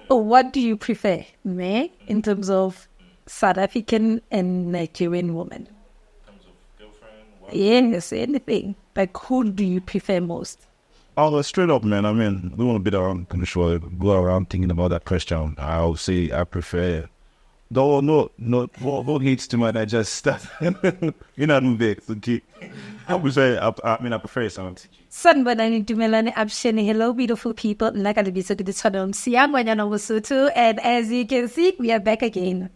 What do you prefer, me, in terms of South African and Nigerian woman? In terms of girlfriend, wife? Yes, anything. Like, who do you prefer most? Oh, straight up, man. I mean, we want to be around, kind of go around thinking about that question. I'll say I prefer. No, no hates to my just you know, okay. I prefer sound. Sanibonani Dumelani Absheni. Hello, beautiful people. Like I said, Ditshwanelo Siyabonga Lesotho. And as you can see, we are back again.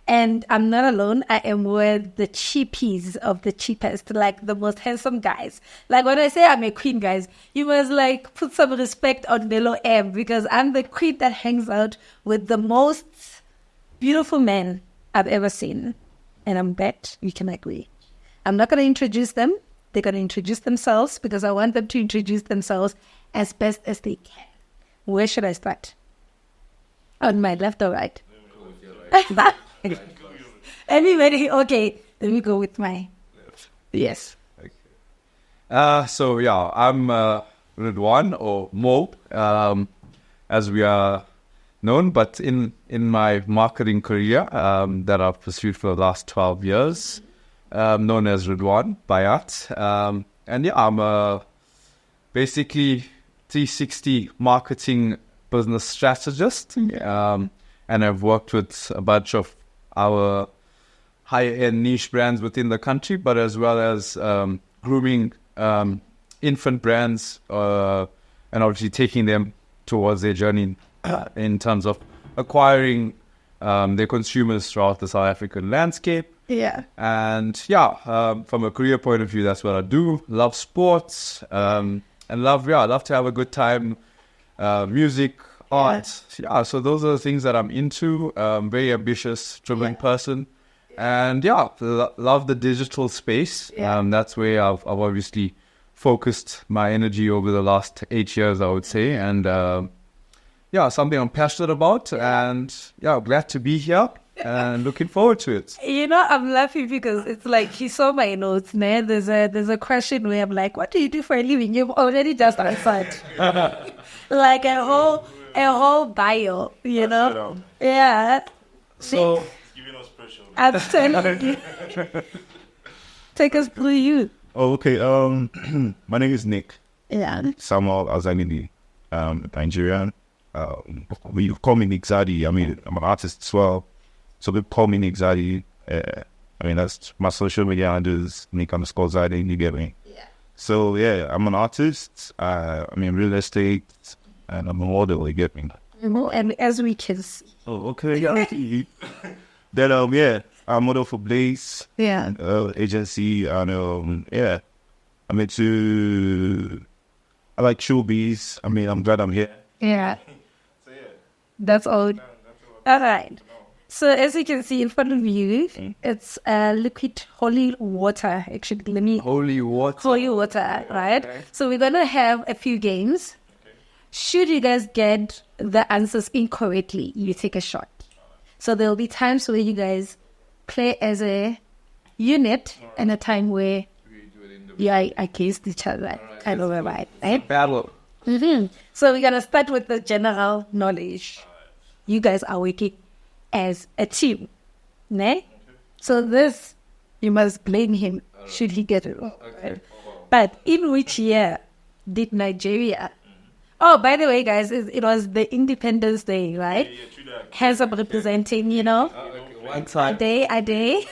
And I'm not alone. I am with the cheapies of the cheapest, like the most handsome guys. Like when I say I'm a queen, guys, you must like put some respect on the low M, because I'm the queen that hangs out with the most beautiful men I've ever seen. And I'm bet you can agree. I'm not going to introduce them. They're going to introduce themselves, because I want them to introduce themselves as best as they can. Where should I start? On my left or right? Everybody, okay. Let me go with my left. Yes. Okay. So yeah, I'm Ridwan, or Mo, as we are known, but in my marketing career that I've pursued for the last 12 years, known as Ridwan Bayat. And yeah, I'm basically 360 marketing business strategist. And I've worked with a bunch of our high-end niche brands within the country, but as well as grooming infant brands and obviously taking them towards their journey in terms of acquiring their consumers throughout the South African landscape. Yeah. And yeah, from a career point of view, that's what I do. Love sports and love to have a good time. Music, art. Yeah, so those are the things that I'm into. Very ambitious, driven person. And yeah, love the digital space. That's where I've obviously focused my energy over the last 8 years, I would say. And yeah, something I'm passionate about. And yeah, glad to be here and looking forward to it. You know, I'm laughing because it's like he saw my notes, man. There's a question where I'm like, what do you do for a living? You've already just answered. Like a whole bio, you know? Yeah. So Giving us pressure. I'm telling you. Take us through you. Oh, okay. My name is Nick Yeah. Samuel Azanidi, Nigerian. You call me Nick Zadi. I mean, I'm an artist as well. So they call me Nick Zadi. I mean, that's my social media handles, Nick_Zadi, you get me? Yeah. So yeah, I'm an artist. I'm in real estate, and I'm a model, you get me? And as we can see. Oh, okay. Yeah. Then, yeah, I'm model for Blaze. Yeah. Agency, and yeah, I'm I like showbiz. I mean, I'm glad I'm here. Yeah. So yeah, That's all. that's all. All right. So as you can see in front of you, it's liquid holy water. Actually, let me... holy water. Holy water, right? Okay. So we're going to have a few games. Okay. Should you guys get the answers incorrectly, you take a shot. So there'll be times where you guys play as a unit and a time where you are against each other. Kind of right? Battle. So we're going to start with the general knowledge. You guys are working as a team. Ne? So this, you must blame him should he get it wrong. Right? But in which year did Nigeria... Oh, by the way, guys, it was the Independence Day, right? Yeah, true that. Hence I'm representing, you know, One time. a day.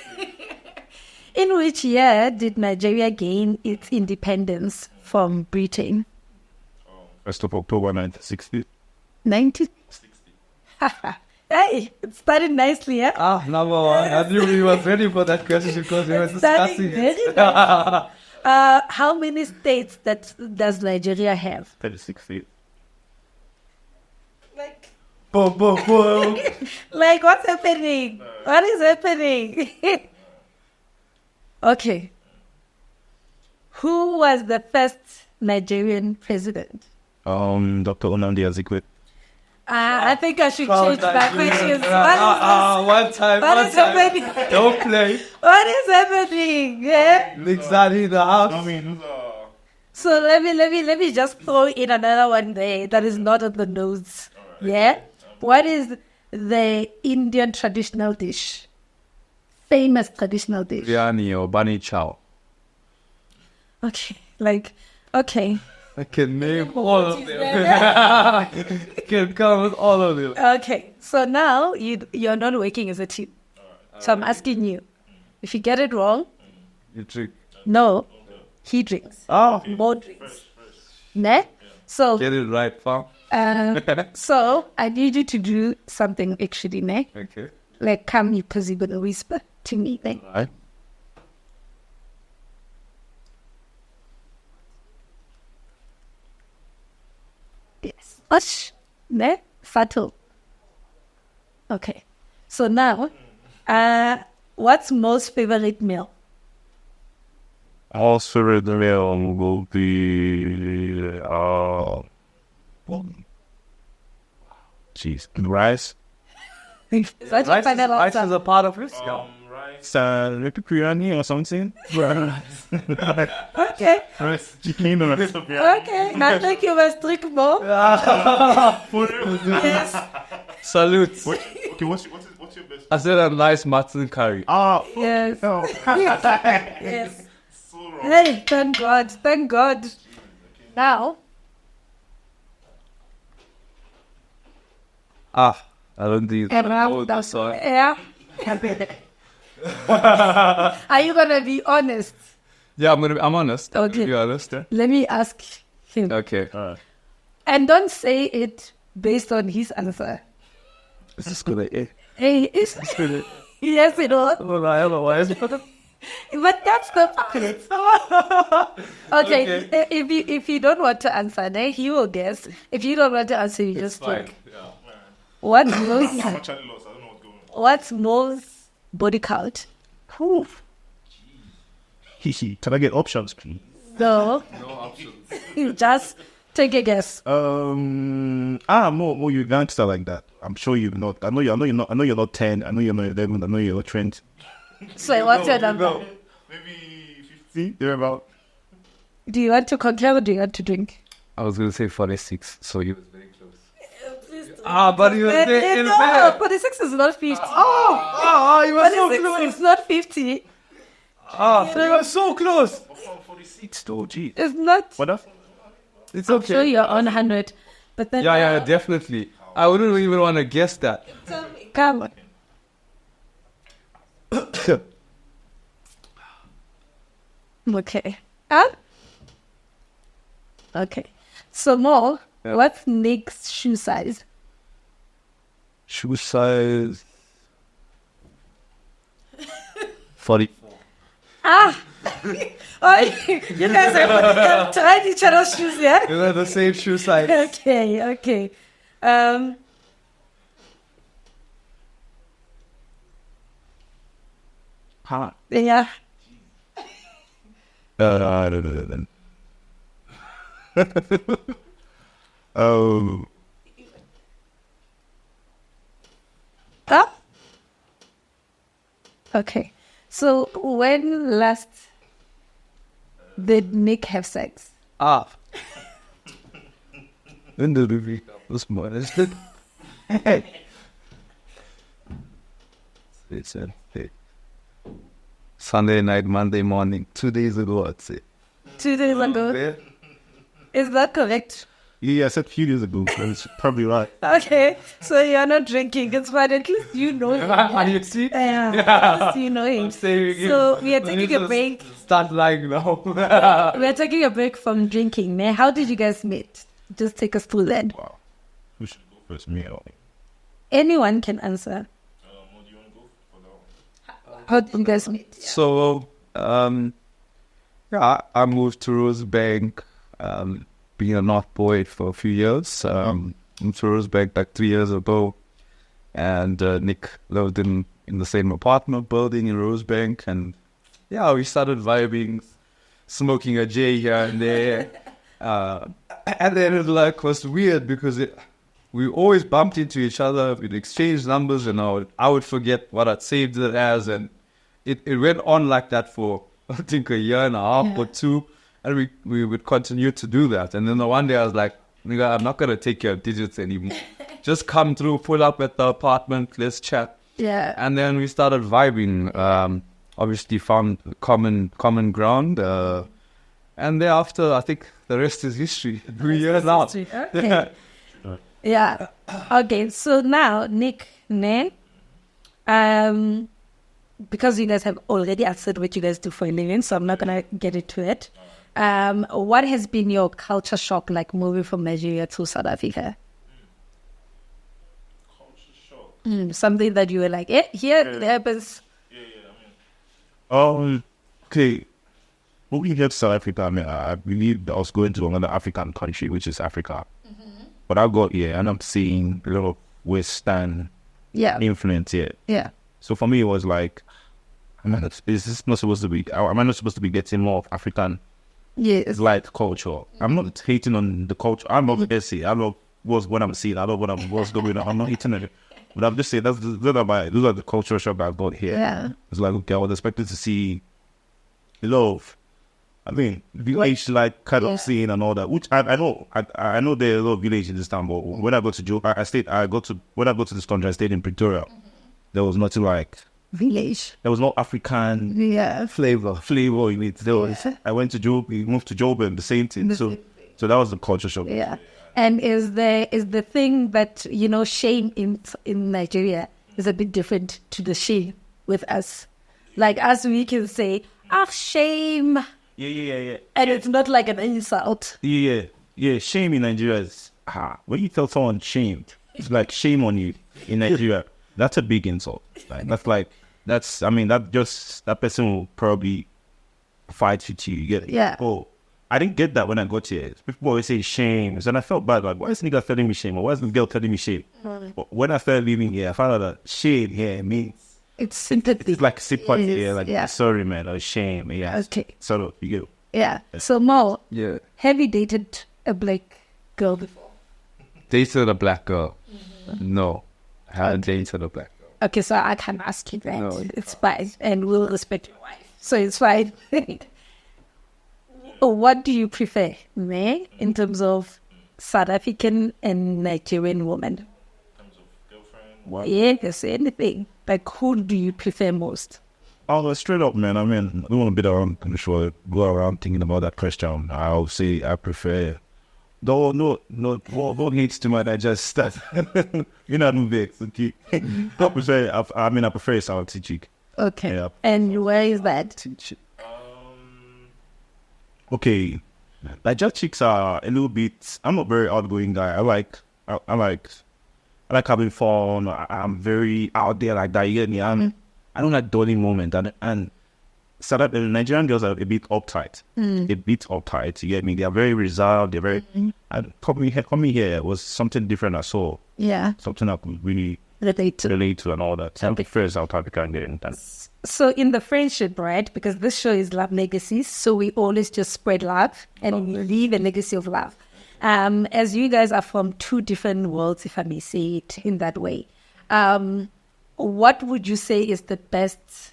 In which year did Nigeria gain its independence from Britain? 1st of October 1960. 90... 60. Hey, it started nicely, yeah? Number one. I knew we was ready for that question because we were Starting discussing very it. nice. How many states does Nigeria have? 36. Like, Boom, boom, boom. like what's happening? What is happening? Okay. Who was the first Nigerian president? Dr. Nnamdi Azikiwe. I think I should change my questions. One time. What is happening? Don't play. What is happening? Yeah. Nick Zadi in the house. I mean, those are... So let me just throw in another one there that is not on the notes. Alright. Yeah. What is the Indian traditional dish? Famous traditional dish. Biryani or bani chow. Okay. Okay. I can name all of them. I can come with all of them. Okay. So now you're not working as a team. So I'm asking you. If you get it wrong, You trick. no, he drinks. Oh, More drinks. Ne? So, get it right, fam. so I need you to do something actually, ne? Okay. Like come because you're gonna whisper to me, ne? Right. Yes. Ush, ne? Fatal. Okay. So now, what's most favorite meal? Our favorite meal will be jeez, rice. Is that your final Rice answer? is a part of it. Rice. Maybe biryani or something. Okay. Rice, chicken or something. Okay. I think you must drink more. Yes. Salute. Okay, what's your best? I said a nice mutton curry. Ah, Yes. oh. Yes. So wrong. Hey, thank God. Thank God. Now, I don't think around that's the yeah. Are you gonna be honest? Yeah, I'm honest. Okay. To be honest. Yeah. Let me ask him. Okay. And don't say it based on his answer. This is good. Hey, it's, yes, it was. Otherwise. But that's the point. Okay, if you don't want to answer, then he will guess. If you don't want to answer, you just talk. What's most, I'm actually lost. I don't know what's going on. what's most body count? Whew. Can I get options, please? So, you just take a guess. More you gangster like that. I'm sure you're not. I know you're not. I know you're not 10. I know you're not 11. I know you're not 20. So, what's your number? Maybe 50. See, they're about. Do you want to concur or do you want to drink? I was going to say 46, so you was very close. But but you was there. no, 46 is not 50. You were so 46 close. is not 50. You were so close. 46 though, gee. It's not. What else? It's Sure, okay. you're on 100. But then. Yeah, definitely. I wouldn't even want to guess that. Come. Okay. Okay. So, Mo, Yeah. what's Nick's shoe size? Shoe size 44. Oh, you guys have tried each other's shoes, yeah? You know the same shoe size. Okay. Yeah. Oh, Huh? Okay. So, when last did Nick have sex? In the movie this morning. It's a Sunday night, Monday morning, 2 days ago, I'd say. 2 days ago. Yeah. Is that correct? yeah, I said a few years ago. So it's probably right. Okay. So you're not drinking. It's fine. At least you know him. Are you see? Yeah. At least you know him. So we are taking a break. Start lying now. We are taking a break from drinking. Man, how did you guys meet? Just take us through that. Wow. Who should go first? Me or Anyone can answer. What do you want to go for that one? How did you guys meet? So, I moved to Rosebank, being a North boy for a few years. Moved to Rosebank like 3 years ago. And Nick lived in the same apartment building in Rosebank. And yeah, we started vibing, smoking a J here and there. And then it was weird because we always bumped into each other. We'd exchange numbers, and I would forget what I'd saved it as, and it went on like that for I think a year and a half or two, and we would continue to do that. And then the one day I was like, "Nigga, I'm not gonna take your digits anymore. just come through, pull up at the apartment, let's chat. Yeah. And then we started vibing. Obviously found common ground. And thereafter, I think the rest is history. We're here now. Okay. Yeah. Okay. So now, Nick, because you guys have already answered what you guys do for a living, so I'm not gonna get into it. What has been your culture shock like moving from Nigeria to South Africa? Culture shock. Something that you were like, here it happens. Okay. When we left South Africa, I mean, I believe I was going to another African country, which is Africa. But I got here and I'm seeing a lot of Western influence here. Yeah. So for me, it was like, am I not supposed to be getting more of African light culture? I'm not hating on the culture. I'm not messy. I know what I'm seeing. I know what's going on. I'm not hating on it. But I'm just saying, those are the cultural shock I got here. Yeah. It's like, okay, I was expecting to see a lot of, village like kind of scene and all that, which I know. I know there are a lot of villages in this town, but when I go to when I go to this country, I stayed in Pretoria. There was nothing like Village. there was no African flavor in it. There was. I went to Joburg, we moved to Joburg, the same thing. So that was the culture shock. Yeah. And is the thing that, shame in Nigeria is a bit different to the shame with us. Like us, we can say, shame. Yeah. And it's not like an insult. Yeah. Shame in Nigeria is when you tell someone shame, it's like shame on you in Nigeria. That's a big insult. That person will probably fight with you. You get it? Yeah. Oh, I didn't get that when I got here. People always say shame, and I felt bad. Like, why is this nigga telling me shame? Or why is this girl telling me shame? But when I started living here, I found out that shame here means it's sympathy. it's like sympathy. Yes, Like sorry, man, or shame. Yeah. Okay. So you get. Yeah. So Mo, Yeah. have you dated a black girl before? Dated a black girl? No. I haven't dated a black girl. Okay, so I can ask you that. No, it's fine, and we'll respect your wife. So it's fine. What do you prefer, in terms of South African and Nigerian woman? In terms of girlfriend. Yes, anything. Like, who do you prefer most? Oh, straight up, man. I mean, I don't want to beat around the bush, go around thinking about that question. I'll say I prefer. No, don't hate too much. I just you know, I'm vexed. Okay, I prefer South chick. Okay, Yeah. and where is that? Okay, like just chicks are a little bit. I'm not very outgoing guy. I like having fun. I'm very out there like that. You get me? I don't like dulling moment and. So that the Nigerian girls are a bit uptight. You get me? They are very reserved. They're very. And coming here was something different. I saw. Yeah. Something I could really Relate to. and all that. I'm first South African girl. So in the friendship, right? Because this show is love legacies, so we always just spread love and leave a legacy of love. As you guys are from two different worlds, if I may say it in that way, what would you say is the best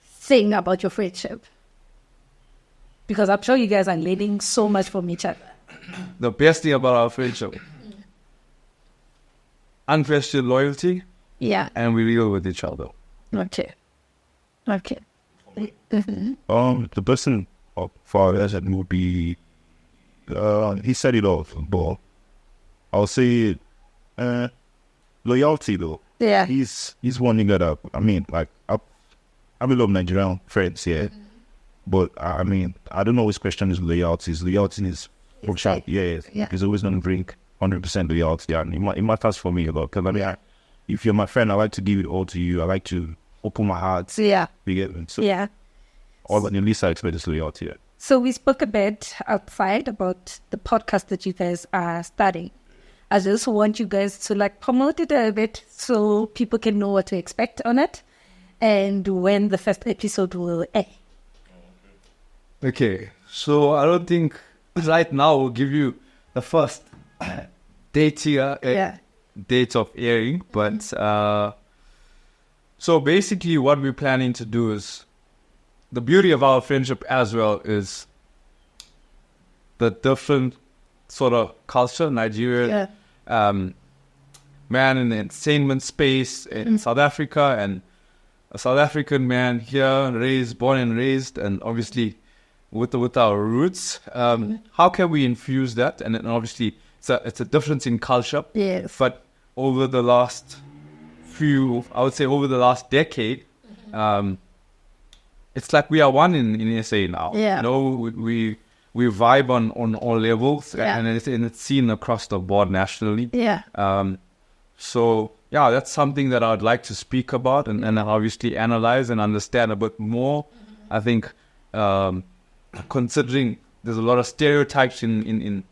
thing about your friendship? Because I'm sure you guys are learning so much from each other. The best thing about our friendship, unquestioned loyalty, and we real with each other. Okay. The person for us would be. He said it all, but I'll say loyalty though. Yeah. He's one nigga that I mean, like I have a lot of Nigerian friends here, but I mean, I don't always question his loyalty. His loyalty is function. Yeah. He's always gonna bring 100% loyalty, and it matters for me a lot. Because I mean, if you're my friend, I like to give it all to you. I like to open my heart. Yeah. You get me? So Yeah. all at least I expect is loyalty. Yeah. So we spoke a bit outside about the podcast that you guys are starting. I just want you guys to promote it a bit so people can know what to expect on it and when the first episode will air. Okay, so I don't think right now we'll give you the first date here, date of airing, but so basically what we're planning to do is, the beauty of our friendship as well is the different sort of culture, Nigeria, man in the entertainment space in South Africa, and a South African man here, born and raised, and obviously with our roots. How can we infuse that? And then obviously it's a difference in culture. Yes. But over the last over the last decade, it's like we are one in SA now. Yeah. You know, we vibe on all levels, Yeah. and it's seen across the board nationally. Yeah. So yeah, that's something that I'd like to speak about and obviously analyze and understand a bit more. I think considering there's a lot of stereotypes in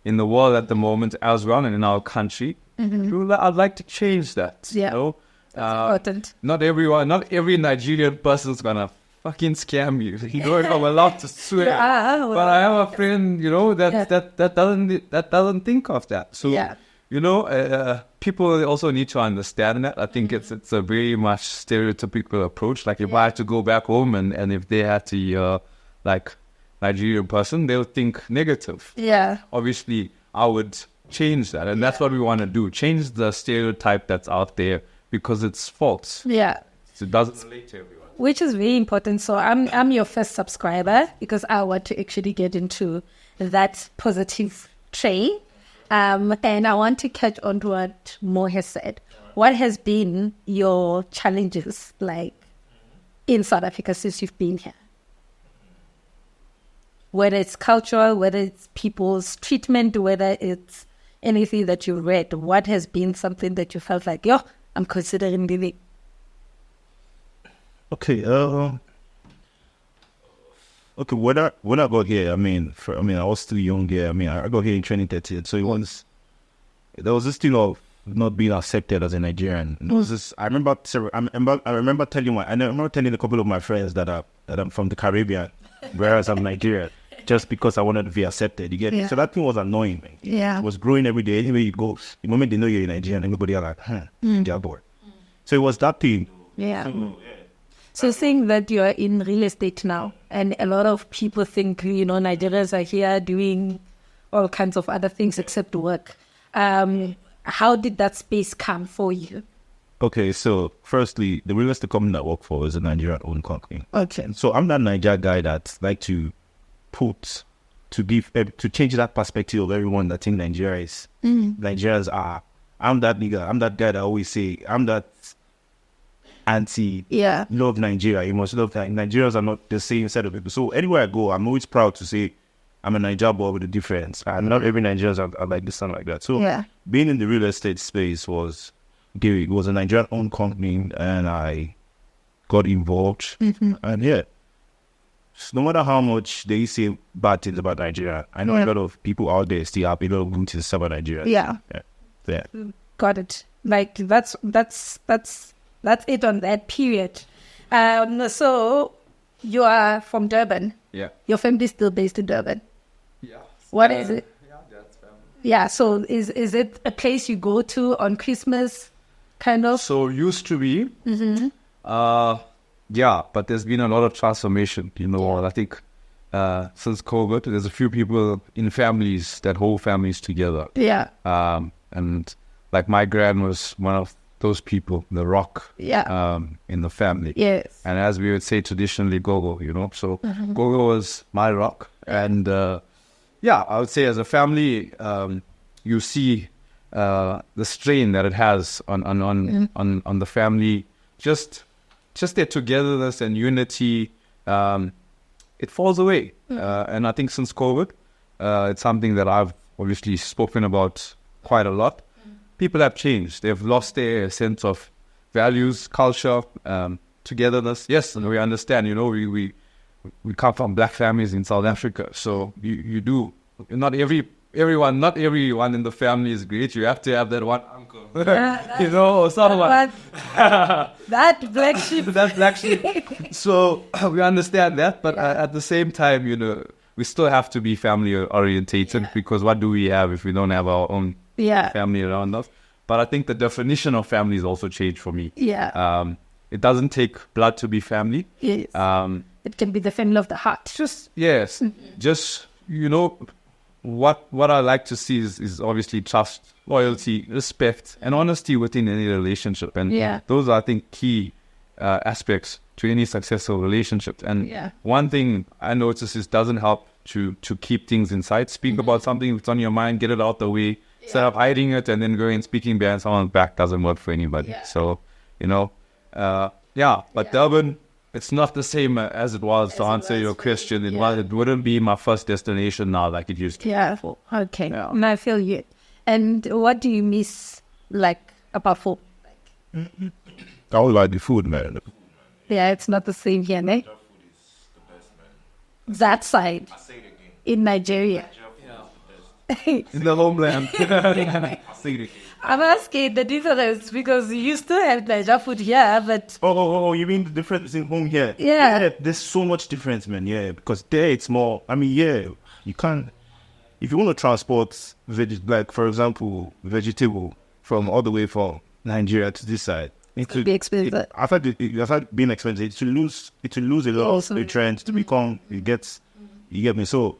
the world at the moment as well, and in our country, I'd like to change that. Yeah. You know? Important. Not every Nigerian person's gonna fucking scam you. You know, if I'm allowed to swear. But I have a friend, you know, that doesn't think of that. So Yeah. you know, people also need to understand that. I think it's a very much stereotypical approach. Like if I had to go back home and if they had to like Nigerian person, they'll think negative. Yeah. Obviously, I would change that, and that's what we want to do. Change the stereotype that's out there because it's false. Yeah. So it doesn't relate to everyone. Which is very important. So I'm your first subscriber because I want to actually get into that positive trait. And I want to catch on to what Mo has said. What has been your challenges like in South Africa since you've been here? Whether it's cultural, whether it's people's treatment, whether it's anything that you read, what has been something that you felt like, yo, I'm considering leaving? Okay. Okay. When I got here, I was still young here. I got here in 2013, so there was this thing of not being accepted as a Nigerian. There was this. I remember telling a couple of my friends that I'm from the Caribbean, whereas I'm Nigerian, just because I wanted to be accepted. You get it? So that thing was annoying, man. Yeah. It was growing every day. Anywhere you go, the moment they know you're Nigerian, everybody are like, they're bored. So it was that thing. Yeah. So seeing that you're in real estate now, and a lot of people think, you know, Nigerians are here doing all kinds of other things except work. How did that space come for you? Okay, so firstly, the real estate company that I work for is a Nigerian-owned company. Okay. So I'm that Niger guy that like to change that perspective of everyone that think Nigeria is. Nigerians are. I'm that nigga. I'm that guy that always say, I'm that love Nigeria. You must love that. Nigerians are not the same set of people. So anywhere I go, I'm always proud to say I'm a Niger boy with a difference. And not every Nigerians are like this and like that. So being in the real estate space was a Nigerian-owned company, and I got involved. And no matter how much they say bad things about Nigeria, I know a lot of people out there still have a lot of good things about Nigeria. Yeah. Got it. Like that's it on that period. So you are from Durban. Yeah. Your family is still based in Durban. Yeah. What is it? Yeah, that's family. Yeah. So is it a place you go to on Christmas, kind of? So used to be. Yeah, but there's been a lot of transformation in the world. I think since COVID, there's a few people in families that hold families together. Yeah. And like my gran was one of those people, the rock in the family. Yes. And as we would say traditionally, Gogo, you know. So Gogo was my rock. And I would say as a family, you see the strain that it has on the family. Just their togetherness and unity, it falls away. And I think since COVID, it's something that I've obviously spoken about quite a lot. People have changed. They've lost their sense of values, culture, togetherness. Yes, and we understand, you know, we come from black families in South Africa. So you do. Not everyone in the family is great. You have to have that one uncle, you know, or someone. That black sheep. That black sheep. So we understand that, but at the same time, you know, we still have to be family orientated because what do we have if we don't have our own family around us? But I think the definition of family has also changed for me. Yeah. It doesn't take blood to be family. Yes. It can be the family of the heart. Just you know, what I like to see is obviously trust, loyalty, respect, and honesty within any relationship. And those are, I think, key aspects to any successful relationship. And one thing I notice is doesn't help to keep things inside. Speak about something that's on your mind, get it out the way. Instead of hiding it and then going and speaking behind someone's back doesn't work for anybody. So, but Durban, it's not the same as it was, to answer your question. It wouldn't be my first destination now like it used to. Yeah, okay. Yeah. And I feel you. And what do you miss, about food? I would like the food, man. Yeah, it's not the same here, ne? Food is the best, man. That side. I say it again. In Nigeria. In the homeland. I say it again. I'm asking the difference because you still have Nigeria food here, but... Oh, you mean the difference in home here? Yeah. There's so much difference, man, because there it's more, you can't, if you want to transport, for example, vegetable from all the way from Nigeria to this side, it could be expensive. I thought being expensive, it will lose a lot of nutrients to become, you get me? So,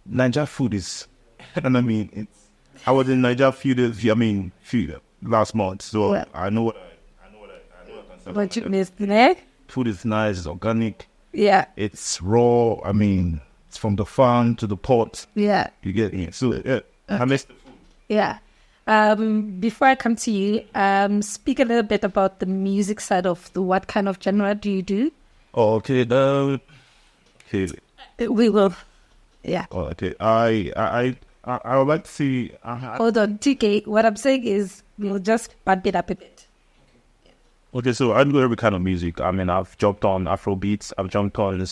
Nigeria food is, I was in Nigeria few last month, so I know what I can say. What you missed, ne? Food is nice, it's organic. Yeah. It's raw, it's from the farm to the pot. Yeah. You get it. So, I miss the food. Yeah. Before I come to you, speak a little bit about the music side of what kind of genre do you do? Oh, okay. Okay. We will. Yeah. Oh, okay. I would like to see. Hold on, TK. What I'm saying is, we'll just bump it up a bit. Okay, so I do every kind of music. I've jumped on Afro beats. I've jumped on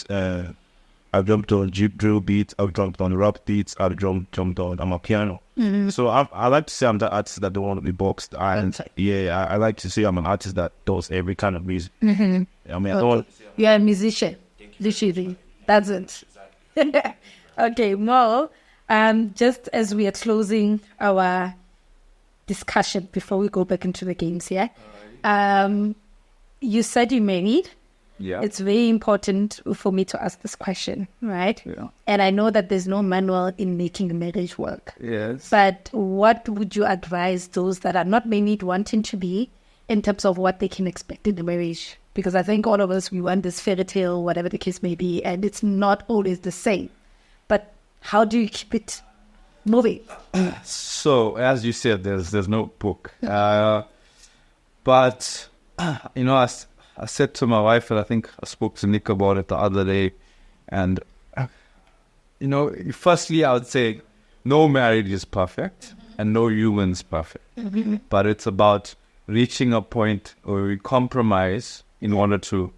Jeep drill beats. I've jumped on rap beats. I've jumped on piano. Mm-hmm. So I like to say I'm the artist that don't want to be boxed. And I like to say I'm an artist that does every kind of music. Mm-hmm. I don't want. You're a musician. Literally. That's it. Okay, Mo. Just as we are closing our discussion before we go back into the games, you said you married. Yeah. It's very important for me to ask this question, right? Yeah. And I know that there's no manual in making a marriage work. Yes. But what would you advise those that are not married wanting to be in terms of what they can expect in the marriage? Because I think all of us, we want this fairy tale, whatever the case may be, and it's not always the same. But how do you keep it moving? So, as you said, there's no book. But, I said to my wife, and I think I spoke to Nick about it the other day, and, firstly, I would say no marriage is perfect, and no human is perfect. Mm-hmm. But it's about reaching a point where we compromise in order to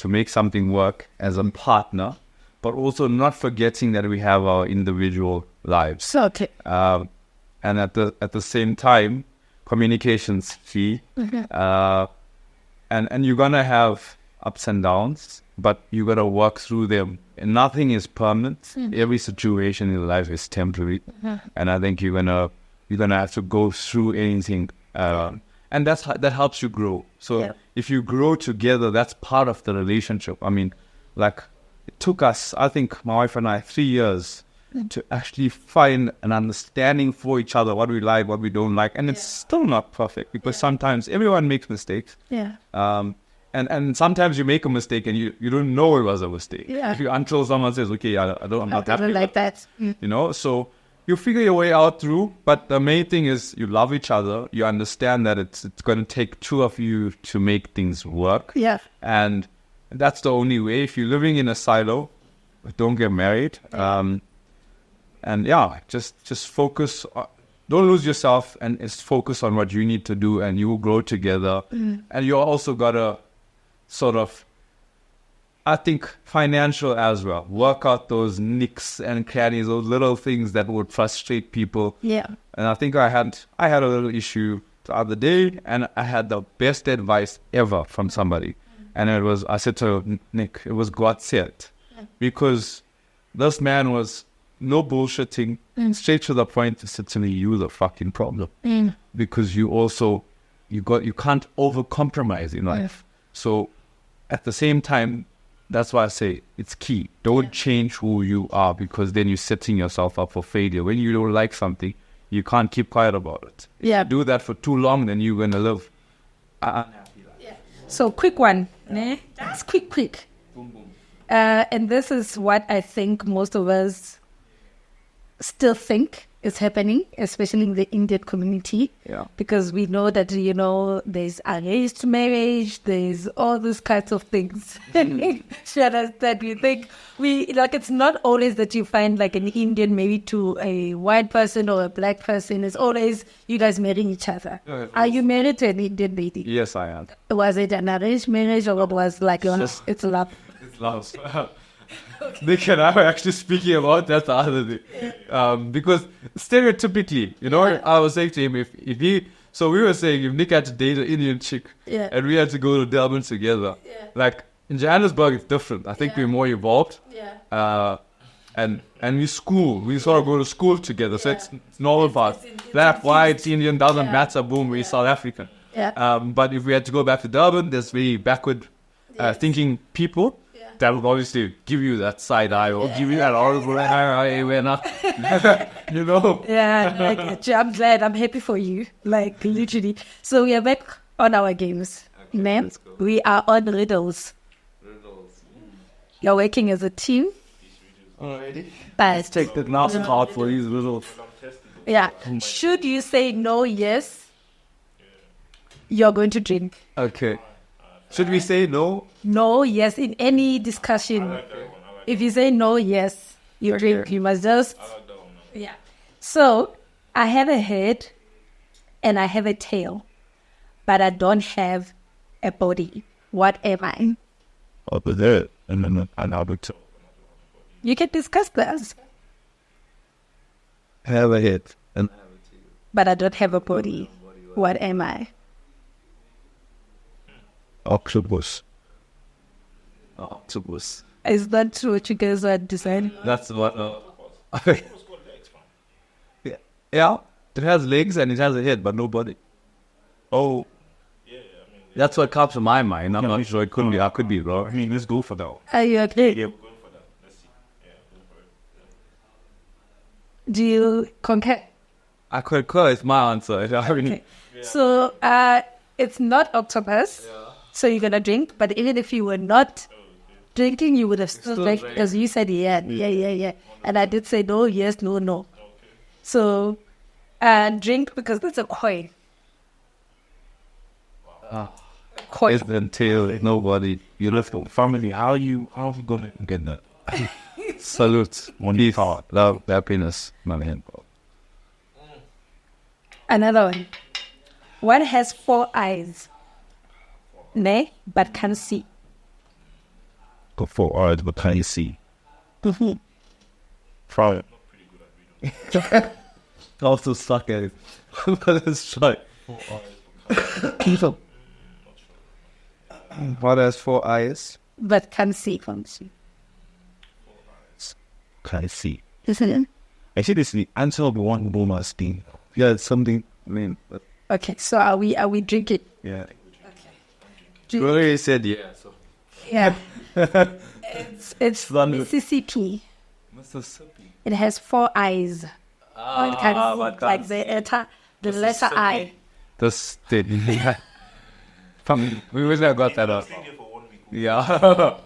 make something work as a partner, but also not forgetting that we have our individual lives. Okay. And at the same time, communication's key. Mm-hmm. And you're gonna have ups and downs, but you gotta work through them. And nothing is permanent. Mm-hmm. Every situation in life is temporary. Mm-hmm. And I think you're gonna have to go through anything. And that helps you grow. So if you grow together, that's part of the relationship. It took us, I think, my wife and I, 3 years to actually find an understanding for each other, what we like, what we don't like. And it's still not perfect because sometimes everyone makes mistakes. Yeah. And sometimes you make a mistake and you don't know it was a mistake. Yeah. Until someone says, okay, I'm not happy. I don't like that. So you figure your way out through, but the main thing is you love each other. You understand that it's going to take two of you to make things work. Yeah. And that's the only way. If you're living in a silo, don't get married. Just focus. Don't lose yourself and just focus on what you need to do and you will grow together. Mm. And you also got to sort of, I think, financial as well. Work out those nicks and crannies, those little things that would frustrate people. Yeah. And I think I had a little issue the other day and I had the best advice ever from somebody. And I said to Nick, it was God said. Yeah. Because this man was no bullshitting, straight to the point. He said to me, you the fucking problem. Mm. Because you can't over compromise in life. So at the same time, that's why I say it's key. Don't change who you are, because then you're setting yourself up for failure. When you don't like something, you can't keep quiet about it. If Yeah. you do that for too long, then you're going to live unhappy life. So quick one, ne? Just quick. And this is what I think most of us still think is happening, especially in the Indian community. Yeah. Because we know that, there's arranged marriage, there's all these kinds of things. That we think it's not always that you find like an Indian married to a white person or a black person. It's always you guys marrying each other. Yeah, Are you married to an Indian lady? Yes, I am. Was it an arranged marriage or was like it's love? It's love. Nick and I were actually speaking about that the other day. Because stereotypically, I was saying to him, so we were saying if Nick had to date an Indian chick and we had to go to Durban together, like in Johannesburg it's different. I think we're more evolved. And we sort of go to school together, so it's normal part. Black, white, Indian, doesn't matter, boom, we're South African. But if we had to go back to Durban, there's very backward thinking people that will obviously give you that side eye or give you that horrible eye, we're not, Yeah, like, I'm glad, I'm happy for you, like literally. So we are back on our games. Okay, let's go. We are on riddles. You're working as a team. Already? But Take the last part for these riddles. yeah, should you say no, yes, you're going to drink. Okay. Should we say no? No, yes, in any discussion. If you say no, yes, you drink. You must just. Yeah. So I have a head and I have a tail, but I don't have a body. What am I? Over there, and then another toe. You can discuss this, Have a head. And but I don't have a body. What am I? Octopus. Octopus. Is that what you guys are deciding? That's what. Yeah. It has legs and it has a head, but no body. Oh, That's what comes to my mind. I'm not sure. It could be. I could be wrong. I mean, let's go for that. Are you okay? Yeah, we're going for that. Let's see. Yeah, go for it. Do you concur? I concur. It's my answer. Okay. So it's not octopus. So you're gonna drink, but even if you were not drinking, you would have still drank because you said yeah. And I did say no, yes, no, no. So drink because that's a coin. Coin. It's the tail. Nobody. You left the Family, how are you gonna get that? salute. One Peace, part. love, happiness. My hand. Another one. One has 4 eyes, ne, but can't see. Got 4 eyes, but can't you see? Try it. Also suck at it. But let's try. What has 4 eyes? But can't see. Function. Can't you see? Isn't it? Actually, this is the answer of one Boomer's thing. Yeah, it's something. I mean, but Okay, so are we drinking? Yeah. you already said yeah. So Yeah. it's Thunder. Mississippi. Mississippi. It has 4 eyes. One can see, but like the letter I. That's the yeah. We wish I got that out. Yeah.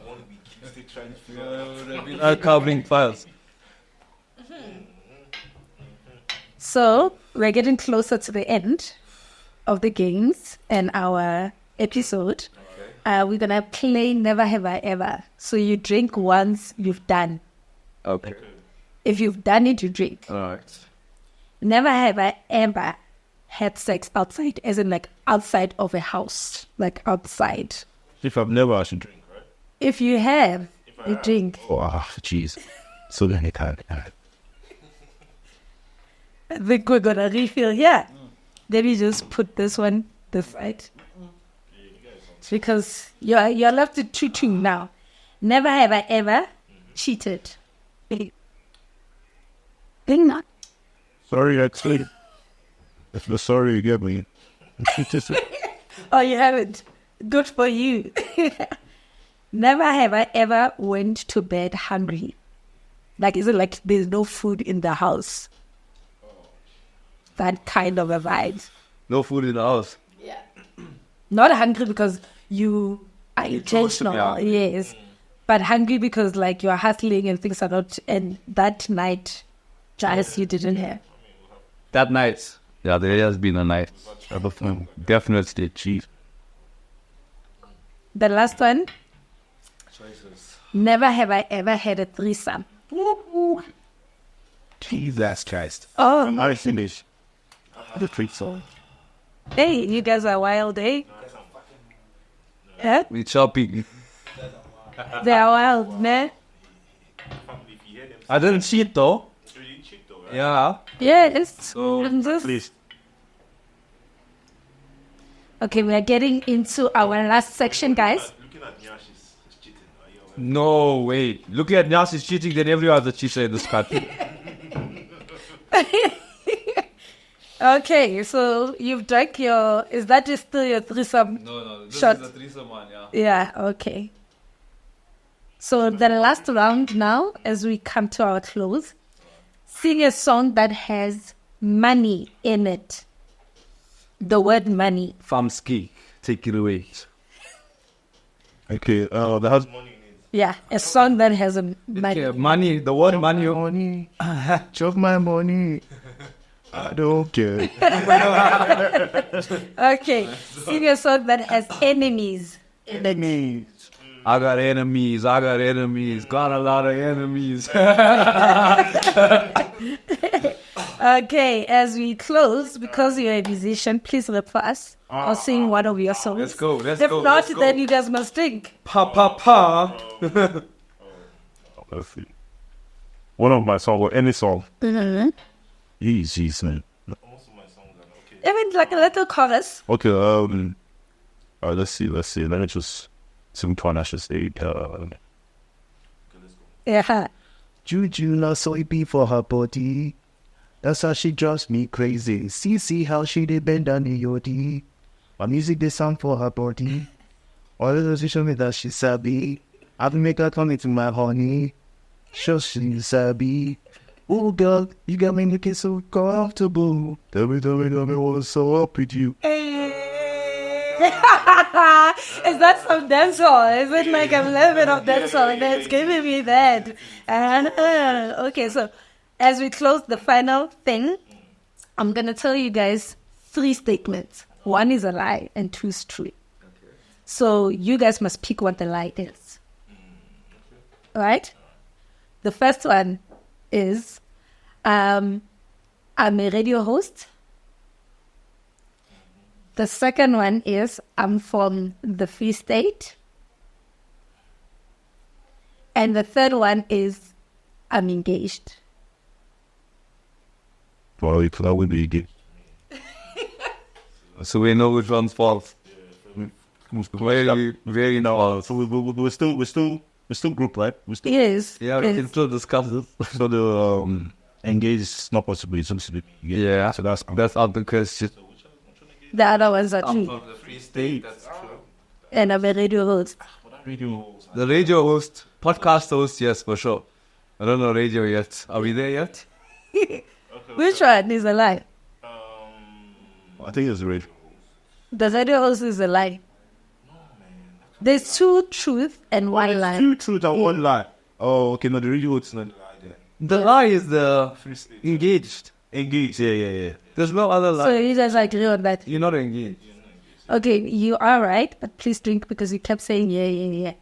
Covering files. So we're getting closer to the end of the games and our episode. We're gonna play Never Have I Ever. So you drink once you've done. Okay. If you've done it, you drink. All right. Never have I ever had sex outside, as in like outside of a house, like outside. If I've never, I should drink, right? If you have, you drink. Oh, jeez. So many times. I think we're gonna refill here. Let me just put this one this side. Because you're left with two now. Never have I ever cheated. Think not. Sorry, actually. If the sorry you get me. Oh, you haven't. Good for you. Never have I ever went to bed hungry. Like, is it like there's no food in the house? That kind of a vibe. No food in the house. Not hungry because you are intentional, yeah. yes. But hungry because like you're hustling and things are not, and that night, just you didn't have. That night. Yeah, there has been a night. Definitely cheese. The last one. Never have I ever had a threesome. Jesus Christ. Oh, I finish. The treat song. hey, you guys are wild, eh? Yeah, We chopping. they are wild, man. I didn't cheat though. Yeah. Yes. Please. Okay, we are getting into our last section, guys. Looking at Nyash is cheating. Are you aware? No way. Looking at Nyas is cheating, then every other cheater in this country. Okay, so you've drank your. Is that just still your threesome? No. This Shot. is a threesome one, yeah. Yeah, okay. So the last round now, as we come to our close, sing a song that has money in it. The word money. Famski, take it away. Okay, that has Yeah, a song that has a money. Okay, money, the word money. money. Chop my money. I don't care. Okay, sing a song that has enemies. Enemies. I got enemies, got a lot of enemies. Okay, as we close, because you're a musician, please rap for us or sing one of your songs. Let's go, If not, then you guys must think. Pa. Let's see. One of my songs, or any song. Mm-hmm. Easy, man. Most of my songs are okay. Even like a little chorus. Okay, let's see. Let me just sing one I should say. Yeah. Juju not soy beef for her body. That's how she drives me crazy. See how she did bend down in your D. My music they sound for her body. All the she show me that she sabi. I will make her come into my honey. Show she sabi. Oh girl, you got me looking so comfortable. Tell me what's so up with you. Is that some dancehall? Is it like a little bit of dancehall that's giving me that? Okay, so as we close the final thing, I'm going to tell you guys 3 statements. 1 is a lie and 2 is true. So you guys must pick what the lie is. All right? The first one is I'm a radio host. The second one is I'm from the Free State. And the third one is I'm engaged. Well, if that would be good. So we know which one's false. Very No, so we're still group, right? We're still. Yes. Yeah, we can still discuss this. So the engaged is not possible. It's supposed to be. Yeah, So that's that's out the question. The other ones are true. the Free State. That's true. And I'm a radio host. The radio host, podcast host, yes, for sure. I don't know radio yet. Are we there yet? Which one is a lie? I think it's red. The radio host is a lie. There's 2 truth and 1 lie. 2 truth and 1 lie. Oh, okay. No, the radio is not The lie is the engaged. engaged. Yeah. There's no other lie. So you guys agree on that? You're not engaged. Okay, you are right, but please drink because you kept saying yeah.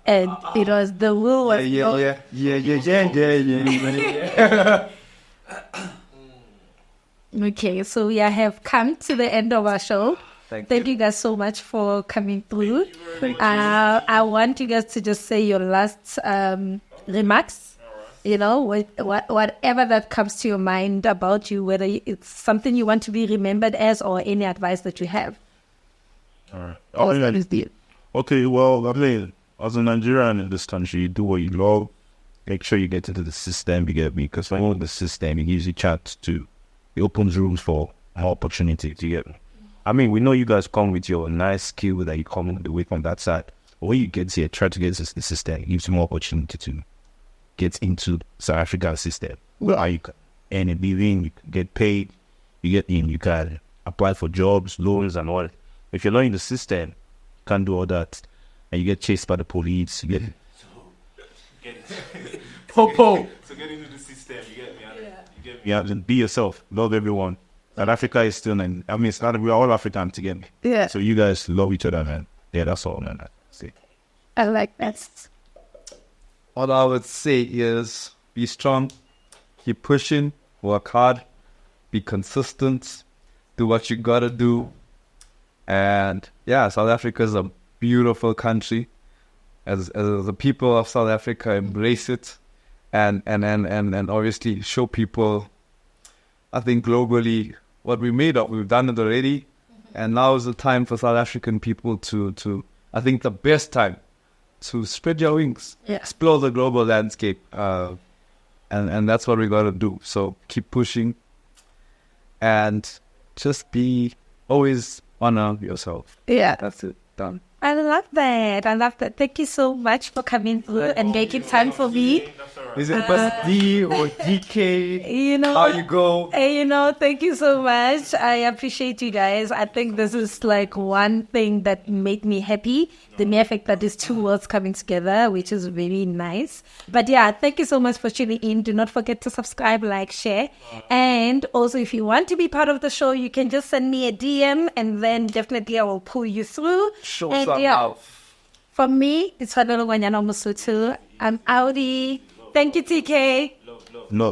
And it was the rule was Yeah. Okay, so we have come to the end of our show. Thank you guys so much for coming through. I want you guys to just say your last remarks. You know, whatever that comes to your mind about you, whether it's something you want to be remembered as or any advice that you have. All right. Okay, well, I mean, as a Nigerian in this country, you do what you love. Make sure you get into the system, you get me? Because when you're in the system, it gives you a chance to, it opens rooms for more opportunities, you get me? I mean, we know you guys come with your nice skill that you come away from that side. when you get here, try to get into the system. It gives you more opportunity to get into South Africa's system. Well, you can earn a living, you can get paid, you get in, you can apply for jobs, loans, and all. If you're not in the system, you can't do all that, and you get chased by the police. You get So get into the system, you get me? You get me? yeah, be yourself, love everyone. South Africa is still, and I mean, it's not, we're all African together. Yeah. So you guys love each other, man. Yeah, that's all, man. See. I like that. What I would say is be strong, keep pushing, work hard, be consistent, do what you gotta do. And yeah, South Africa is a beautiful country. As the people of South Africa embrace it and obviously show people, I think globally, what we made of. We've done it already. And now is the time for South African people to I think the best time to spread your wings, explore the global landscape. And that's what we got to do. So keep pushing and just be always honor yourself. Yeah. That's it. Done. I love that. I love that. Thank you so much for coming through and making time for me. Is it D or DK? You know, How you go? You know, thank you so much. I appreciate you guys. I think this is like one thing that made me happy. The mere fact that these two worlds coming together, which is very nice. But yeah, thank you so much for tuning in. Do not forget to subscribe, like, share. And also, if you want to be part of the show, you can just send me a DM and then definitely I will pull you through. Show and some yeah, love. from me, Ditshwanelo, I'm outie. Thank you, TK. No.